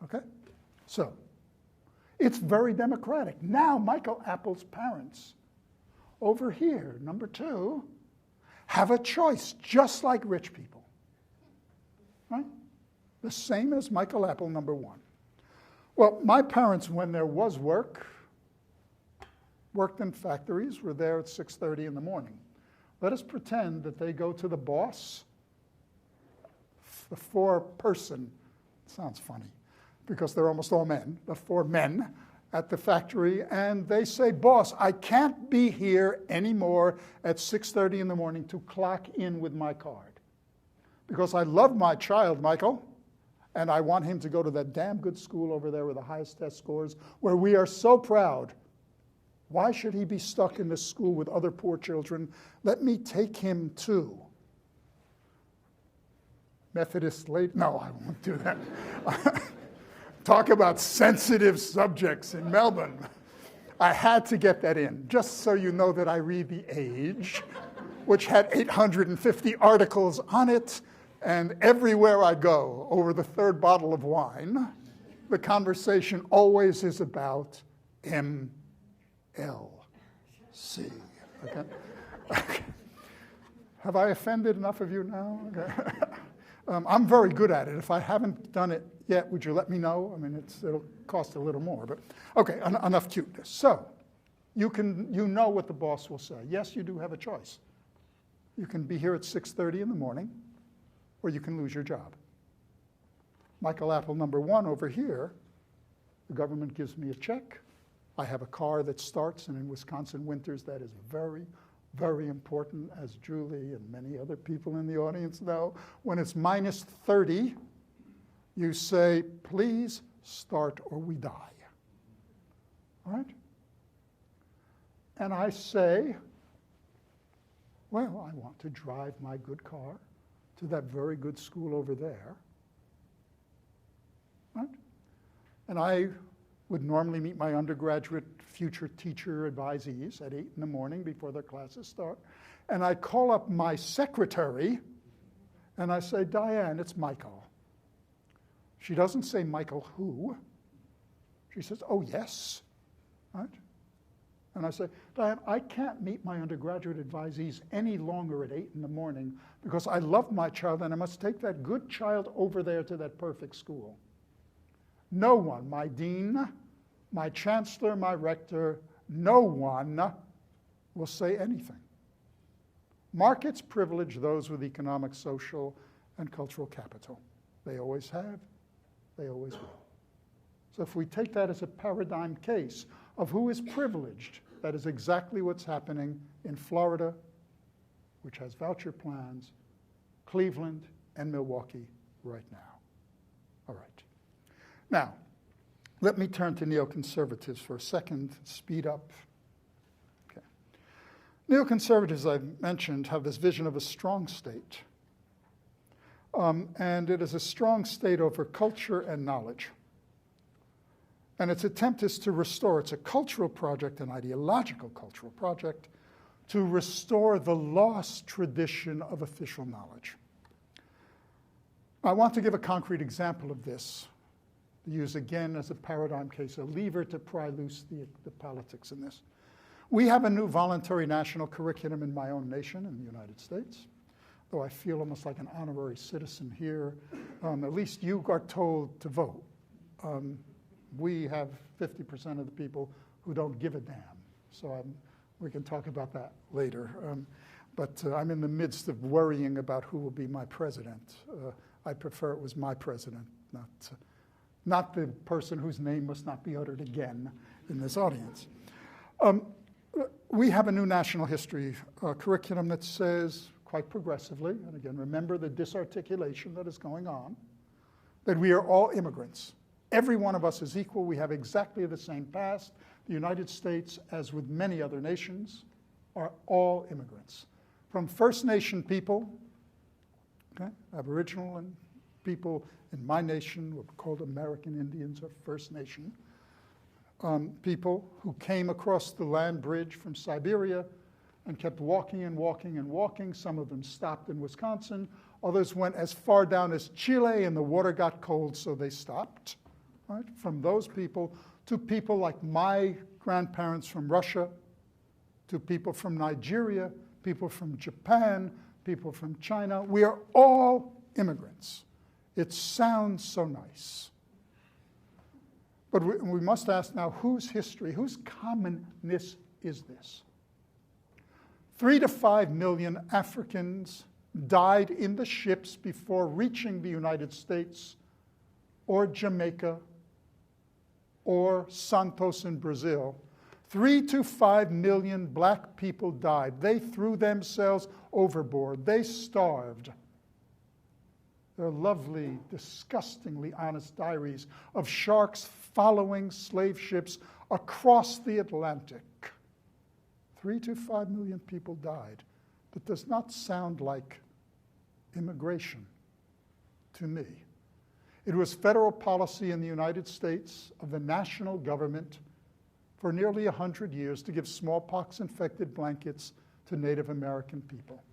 Okay? So, it's very democratic. Now, Michael Appel's parents, over here, number 2, have a choice, just like rich people. Right? The same as Michael Appel, number 1. Well, my parents, when there was work, worked in factories, were there at 6:30 in the morning. Let us pretend that they go to the boss, the 4-person, sounds funny, because they're almost all men, the 4 men at the factory, and they say, boss, I can't be here anymore at 6:30 in the morning to clock in with my card. Because I love my child, Michael, and I want him to go to that damn good school over there with the highest test scores, where we are so proud. Why should he be stuck in this school with other poor children? Let me take him to Methodist lady. No, I won't do that. Talk about sensitive subjects in Melbourne. I had to get that in, just so you know that I read The Age, which had 850 articles on it, and everywhere I go, over the 3rd bottle of wine, the conversation always is about MLC. Okay? Okay. Have I offended enough of you now? Okay. I'm very good at it. If I haven't done it yet, would you let me know? I mean, it'll cost a little more, but okay, enough cuteness. So, you know what the boss will say. Yes, you do have a choice. You can be here at 6:30 in the morning, or you can lose your job. Michael Appel, number 1 over here, the government gives me a check. I have a car that starts, and in Wisconsin winters, that is very, very important, as Julie and many other people in the audience know. When it's minus 30, you say, please start or we die. All right? And I say, well, I want to drive my good car to that very good school over there. Right? And I would normally meet my undergraduate future teacher advisees at 8 in the morning before their classes start. And I call up my secretary and I say, Diane, it's Michael. She doesn't say Michael who. She says, oh, yes. Right? And I say, Diane, I can't meet my undergraduate advisees any longer at 8 in the morning because I love my child and I must take that good child over there to that perfect school. No one, my dean, my chancellor, my rector, no one will say anything. Markets privilege those with economic, social, and cultural capital. They always have, they always will. So if we take that as a paradigm case of who is privileged, that is exactly what's happening in Florida, which has voucher plans, Cleveland, and Milwaukee right now. All right. Now, Let me turn to neoconservatives for a second, speed up. Okay. Neoconservatives, I've mentioned, have this vision of a strong state. And it is a strong state over culture and knowledge. And its attempt is to restore, it's a cultural project, an ideological cultural project, to restore the lost tradition of official knowledge. I want to give a concrete example of this, to use again as a paradigm case, a lever to pry loose the politics in this. We have a new voluntary national curriculum in my own nation, in the United States, though I feel almost like an honorary citizen here. At least you got told to vote. We have 50% of the people who don't give a damn. So we can talk about that later. But I'm in the midst of worrying about who will be my president. I prefer it was my president, not the person whose name must not be uttered again in this audience. We have a new national history curriculum that says, quite progressively, and again, remember the disarticulation that is going on, that we are all immigrants. Every one of us is equal. We have exactly the same past. The United States, as with many other nations, are all immigrants. From First Nation people, okay, Aboriginal and people in my nation, what are called American Indians or First Nation, people who came across the land bridge from Siberia and kept walking and walking and walking. Some of them stopped in Wisconsin. Others went as far down as Chile, and the water got cold, so they stopped. Right? From those people to people like my grandparents from Russia, to people from Nigeria, people from Japan, people from China. We are all immigrants. It sounds so nice. But we must ask now, whose history, whose commonness is this? 3 to 5 million Africans died in the ships before reaching the United States or Jamaica or Santos in Brazil. 3 to 5 million black people died. They threw themselves overboard. They starved. There are lovely, disgustingly honest diaries of sharks following slave ships across the Atlantic. 3 to 5 million people died. That does not sound like immigration to me. It was federal policy in the United States of the national government for nearly 100 years to give smallpox-infected blankets to Native American people.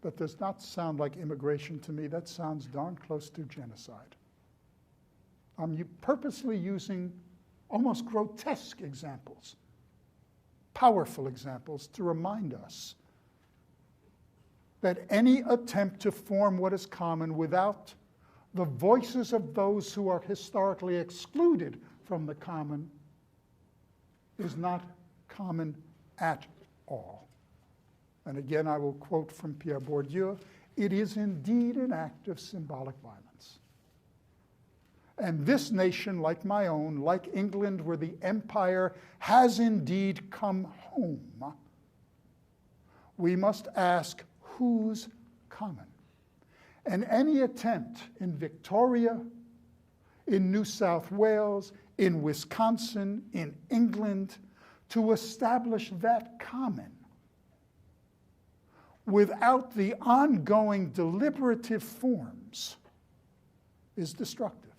That does not sound like immigration to me. That sounds darn close to genocide. I'm purposely using almost grotesque examples, powerful examples, to remind us that any attempt to form what is common without the voices of those who are historically excluded from the common is not common at all. And again, I will quote from Pierre Bourdieu, it is indeed an act of symbolic violence. And this nation, like my own, like England, where the empire has indeed come home, we must ask, who's common? And any attempt in Victoria, in New South Wales, in Wisconsin, in England, to establish that common without the ongoing deliberative forms is destructive.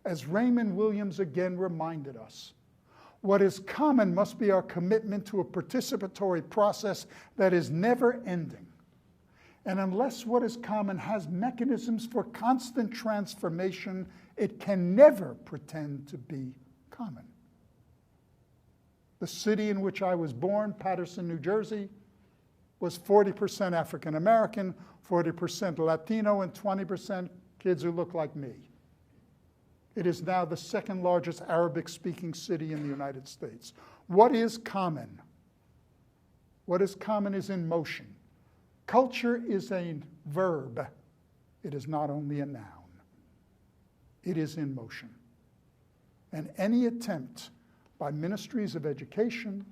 As Raymond Williams again reminded us, what is common must be our commitment to a participatory process that is never ending. And unless what is common has mechanisms for constant transformation, it can never pretend to be common. The city in which I was born, Paterson, New Jersey, was 40% African American, 40% Latino, and 20% kids who look like me. It is now the second largest Arabic-speaking city in the United States. What is common? What is common is in motion. Culture is a verb. It is not only a noun. It is in motion. And any attempt by ministries of education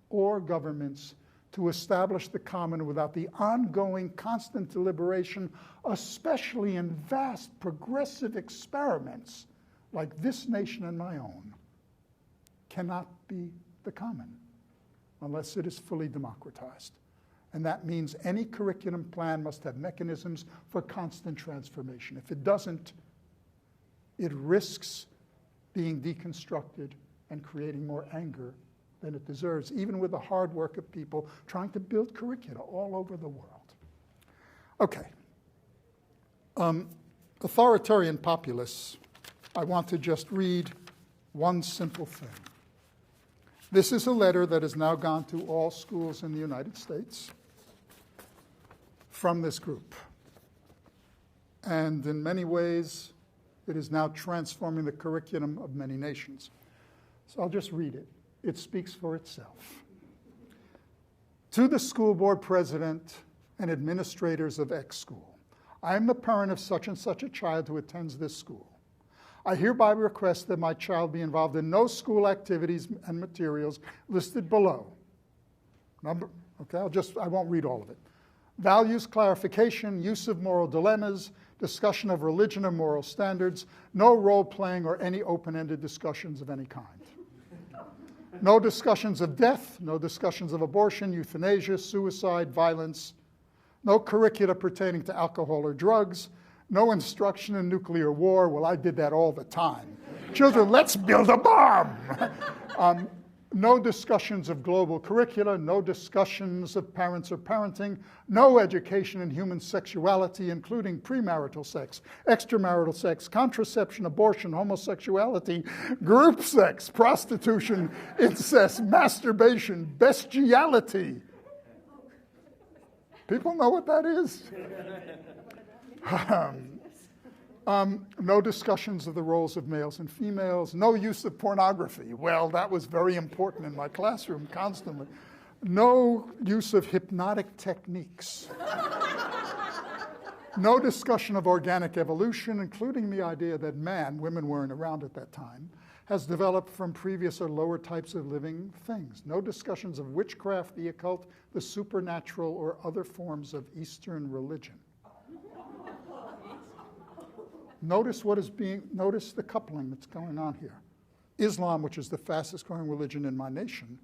or governments to establish the common without the ongoing constant deliberation, especially in vast progressive experiments like this nation and my own, cannot be the common unless it is fully democratized. And that means any curriculum plan must have mechanisms for constant transformation. If it doesn't, it risks being deconstructed and creating more anger than it deserves, even with the hard work of people trying to build curricula all over the world. Okay. Authoritarian populists, I want to just read one simple thing. This is a letter that has now gone to all schools in the United States from this group. And in many ways, it is now transforming the curriculum of many nations. So I'll just read it. It speaks for itself. To the school board president and administrators of X school, I am the parent of such and such a child who attends this school. I hereby request that my child be involved in no school activities and materials listed below. I won't read all of it. Values clarification, use of moral dilemmas, discussion of religion or moral standards, no role-playing or any open-ended discussions of any kind. No discussions of death, no discussions of abortion, euthanasia, suicide, violence, no curricula pertaining to alcohol or drugs, no instruction in nuclear war. Well, I did that all the time. Children, let's build a bomb. No discussions of global curricula, no discussions of parents or parenting, no education in human sexuality, including premarital sex, extramarital sex, contraception, abortion, homosexuality, group sex, prostitution, incest, masturbation, bestiality. People know what that is? No discussions of the roles of males and females, no use of pornography. Well, that was very important in my classroom constantly. No use of hypnotic techniques. No discussion of organic evolution, including the idea that man, women weren't around at that time, has developed from previous or lower types of living things. No discussions of witchcraft, the occult, the supernatural, or other forms of Eastern religion. Notice the coupling that's going on here. Islam, which is the fastest growing religion in my nation,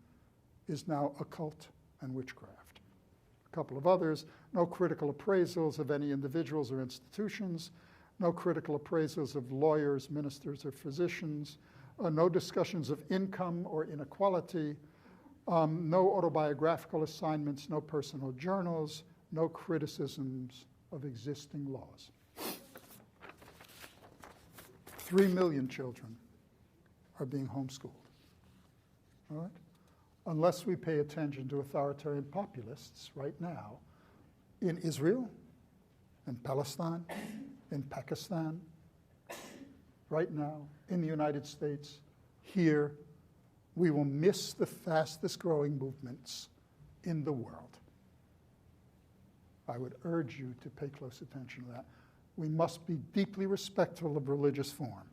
is now occult and witchcraft. A couple of others, no critical appraisals of any individuals or institutions, no critical appraisals of lawyers, ministers, or physicians, no discussions of income or inequality, no autobiographical assignments, no personal journals, no criticisms of existing laws. 3 million children are being homeschooled. All right? Unless we pay attention to authoritarian populists right now in Israel, in Palestine, in Pakistan, right now, in the United States, here, we will miss the fastest growing movements in the world. I would urge you to pay close attention to that. We must be deeply respectful of religious form.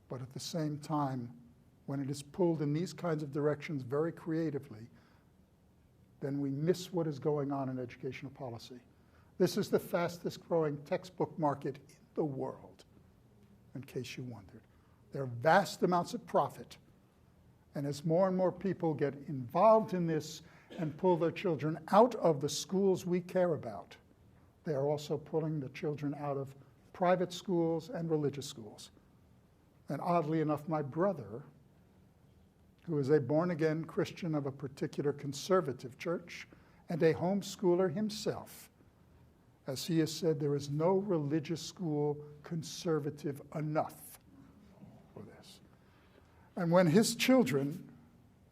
But at the same time, when it is pulled in these kinds of directions very creatively, then we miss what is going on in educational policy. This is the fastest growing textbook market in the world, in case you wondered. There are vast amounts of profit. And as more and more people get involved in this and pull their children out of the schools we care about, they are also pulling the children out of private schools and religious schools. And oddly enough, my brother, who is a born-again Christian of a particular conservative church and a homeschooler himself, as he has said, there is no religious school conservative enough for this. And when his children,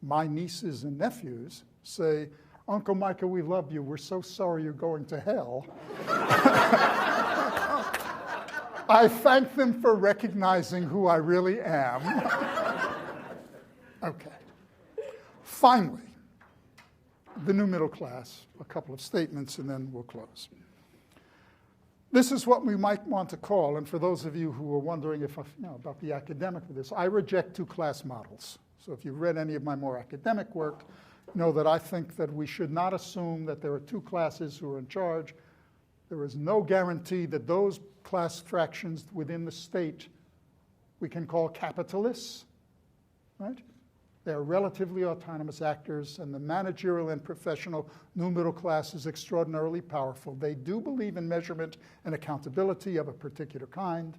my nieces and nephews, say, "Uncle Micah, we love you. We're so sorry you're going to hell," I thank them for recognizing who I really am. Okay. Finally, the new middle class, a couple of statements, and then we'll close. This is what we might want to call, and for those of you who are wondering about the academic of this, I reject two-class models. So if you've read any of my more academic work, know that I think that we should not assume that there are two classes who are in charge. There is no guarantee that those class fractions within the state we can call capitalists, right? They're relatively autonomous actors, and the managerial and professional new middle class is extraordinarily powerful. They do believe in measurement and accountability of a particular kind,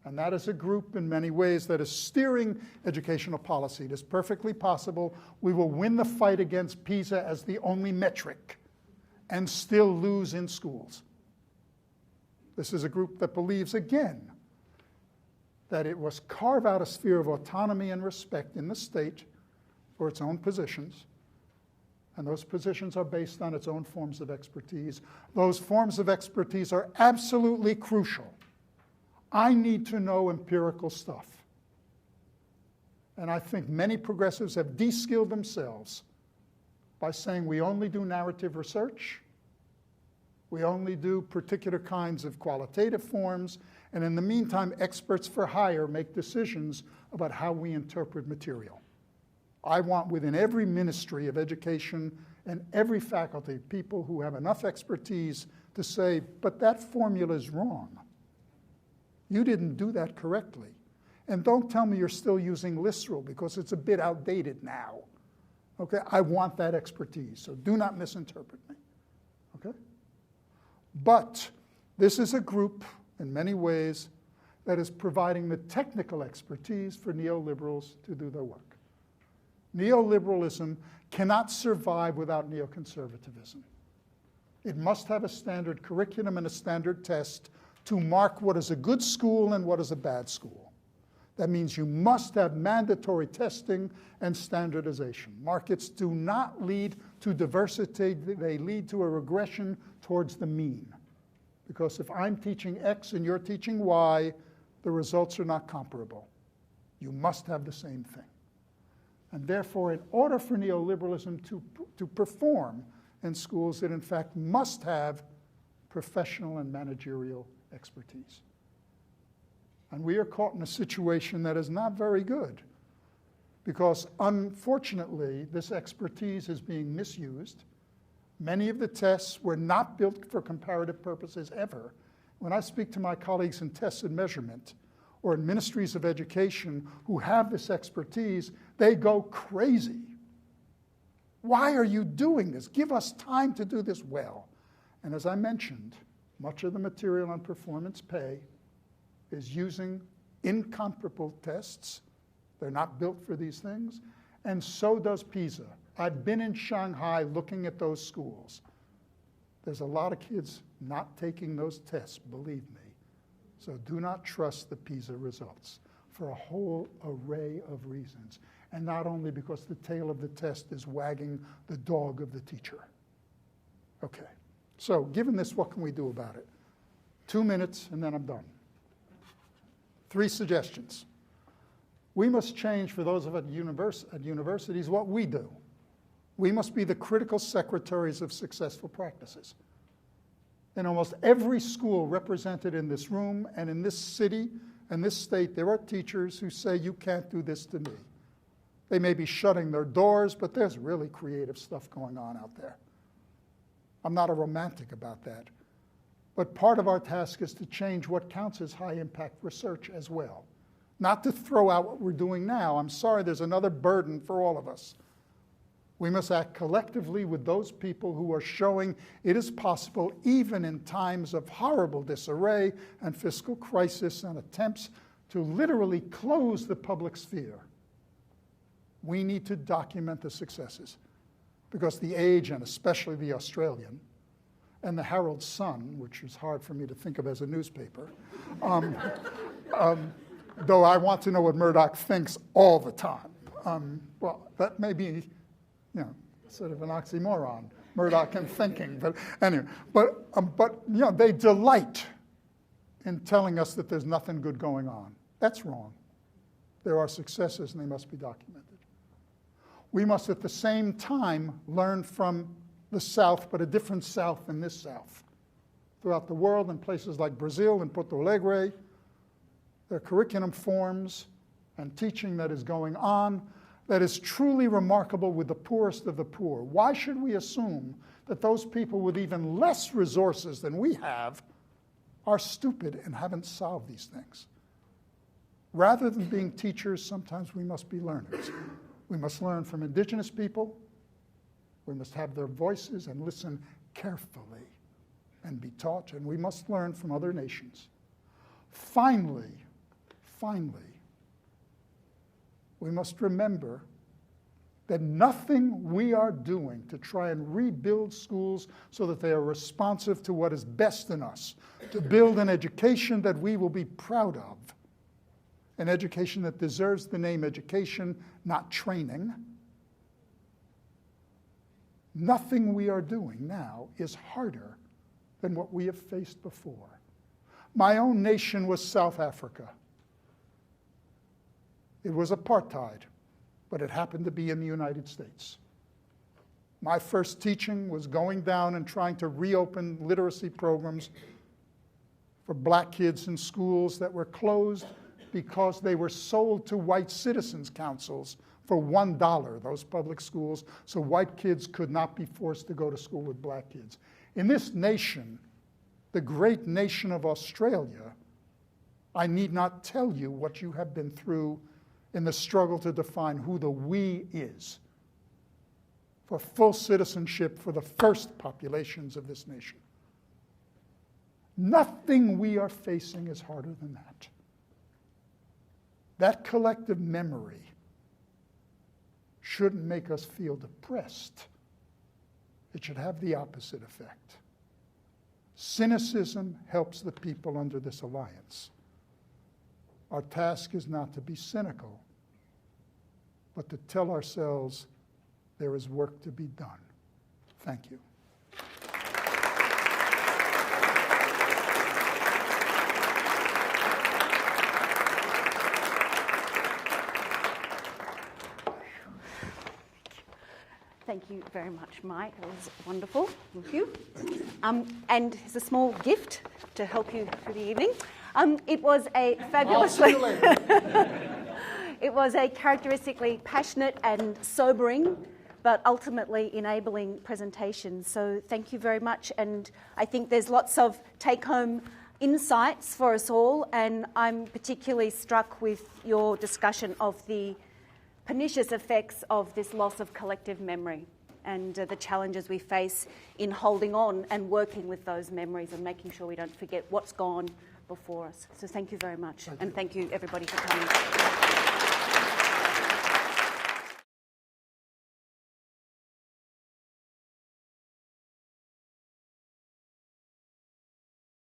and that is a group in many ways that is steering educational policy. It is perfectly possible we will win the fight against PISA as the only metric and still lose in schools. This is a group that believes, again, that it must carve out a sphere of autonomy and respect in the state for its own positions, and those positions are based on its own forms of expertise. Those forms of expertise are absolutely crucial. I need to know empirical stuff. And I think many progressives have de-skilled themselves by saying we only do narrative research, we only do particular kinds of qualitative forms, and in the meantime, experts for hire make decisions about how we interpret material. I want within every ministry of education and every faculty people who have enough expertise to say, but that formula is wrong. You didn't do that correctly. And don't tell me you're still using Lisserl because it's a bit outdated now. Okay, I want that expertise, so do not misinterpret me. Okay? But this is a group, in many ways, that is providing the technical expertise for neoliberals to do their work. Neoliberalism cannot survive without neoconservatism. It must have a standard curriculum and a standard test to mark what is a good school and what is a bad school. That means you must have mandatory testing and standardization. Markets do not lead to diversity, they lead to a regression towards the mean. Because if I'm teaching X and you're teaching Y, the results are not comparable. You must have the same thing. And therefore, in order for neoliberalism to perform in schools, it in fact must have professional and managerial expertise. And we are caught in a situation that is not very good because, unfortunately, this expertise is being misused. Many of the tests were not built for comparative purposes ever. When I speak to my colleagues in test and measurement or in ministries of education who have this expertise, they go crazy. Why are you doing this? Give us time to do this well. And as I mentioned, much of the material on performance pay is using incomparable tests. They're not built for these things. And so does PISA. I've been in Shanghai looking at those schools. There's a lot of kids not taking those tests, believe me. So do not trust the PISA results for a whole array of reasons. And not only because the tail of the test is wagging the dog of the teacher. Okay, so given this, what can we do about it? 2 minutes and then I'm done. 3 suggestions. We must change, for those of us at universities, what we do. We must be the critical secretaries of successful practices. In almost every school represented in this room and in this city and this state, there are teachers who say, you can't do this to me. They may be shutting their doors, but there's really creative stuff going on out there. I'm not a romantic about that. But part of our task is to change what counts as high-impact research as well. Not to throw out what we're doing now. I'm sorry, there's another burden for all of us. We must act collectively with those people who are showing it is possible, even in times of horrible disarray and fiscal crisis and attempts to literally close the public sphere. We need to document the successes because the Age, and especially the Australian, and the Herald Sun, which is hard for me to think of as a newspaper, though I want to know what Murdoch thinks all the time. Well, that may be, sort of an oxymoron, Murdoch and thinking. But anyway, they delight in telling us that there's nothing good going on. That's wrong. There are successes, and they must be documented. We must, at the same time, learn from the South, but a different South than this South. Throughout the world, in places like Brazil and Porto Alegre, there are curriculum forms and teaching that is going on that is truly remarkable with the poorest of the poor. Why should we assume that those people with even less resources than we have are stupid and haven't solved these things? Rather than being teachers, sometimes we must be learners. We must learn from Indigenous people. We must have their voices and listen carefully and be taught, and we must learn from other nations. Finally, we must remember that nothing we are doing to try and rebuild schools so that they are responsive to what is best in us, to build an education that we will be proud of, an education that deserves the name education, not training. Nothing we are doing now is harder than what we have faced before. My own nation was South Africa. It was apartheid, but it happened to be in the United States. My first teaching was going down and trying to reopen literacy programs for black kids in schools that were closed because they were sold to white citizens' councils for $1, those public schools, so white kids could not be forced to go to school with black kids. In this nation, the great nation of Australia, I need not tell you what you have been through in the struggle to define who the we is for full citizenship for the first populations of this nation. Nothing we are facing is harder than that. That collective memory shouldn't make us feel depressed. It should have the opposite effect. Cynicism helps the people under this alliance. Our task is not to be cynical, but to tell ourselves there is work to be done. Thank you. Thank you very much, Mike. It was wonderful. Thank you. And here's a small gift to help you through the evening. It was a fabulously... It was a characteristically passionate and sobering, but ultimately enabling presentation. So thank you very much. And I think there's lots of take-home insights for us all. And I'm particularly struck with your discussion of the pernicious effects of this loss of collective memory and the challenges we face in holding on and working with those memories and making sure we don't forget what's gone before us. So thank you very much. And thank you, everybody, for coming.